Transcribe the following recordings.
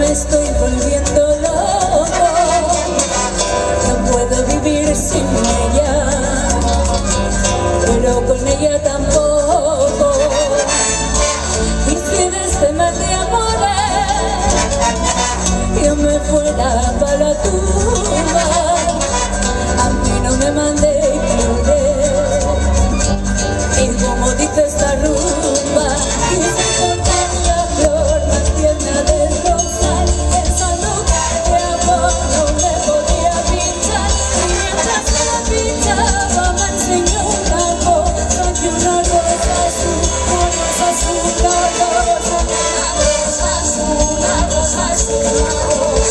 Estoy volviendo loco, no puedo vivir sin ella, pero con ella tampoco. Y si de este mar de amores yo me fuera para la tumba, a mí no me mandé flores. Y como dice esta rumba, quise cortar la flor más tierna del rosal, pensando que de amor no me podía pinchar. Y mientras me pinchaba me enseñó una cosa, que una rosa azul, una rosa azul, una rosa azul,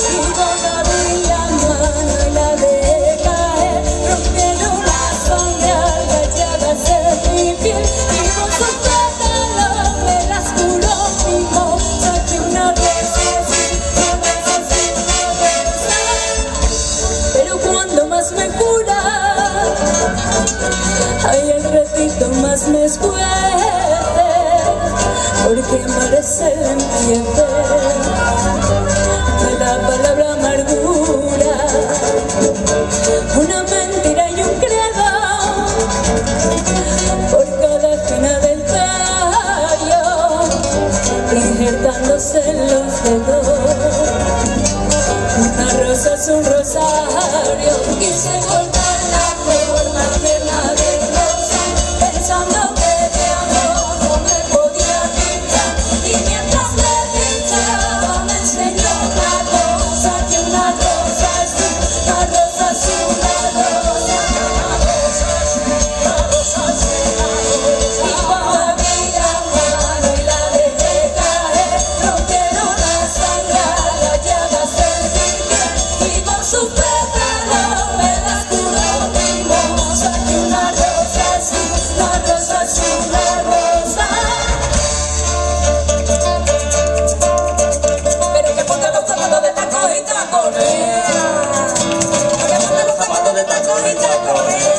y con la bella mano y la dejé caer, rompieron las sombras rayadas de mi piel, y con su pétalo me las curó mi moza, que una rosa azul, una rosa azul, una rosa. Pero cuando más me cura, ay, el ratito más me escuece, porque merece el empiece de la palabra amargura, una mentira y un credo por cada esquina del tallo, injertándose en los dedos. Una rosa es un rosario, quise cortar la flor más tierna del rosal, pensando que de amor no me podía pinchar. Y mientras me pinchaba me enseñó una cosa, que una rosa azul, una rosa azul, una rosa, una rosa azul, una rosa azul, una rosa. Y cuando vi la mano y la dejé caer, rompieron las sangradas llagas en mi piel, y con su pétalo me las curó mi moza, que una rosa azul, una rosa azul, una rosa. Pero que ponga los zapatos de taco y taconea, que ponga los zapatos de taco y taconea.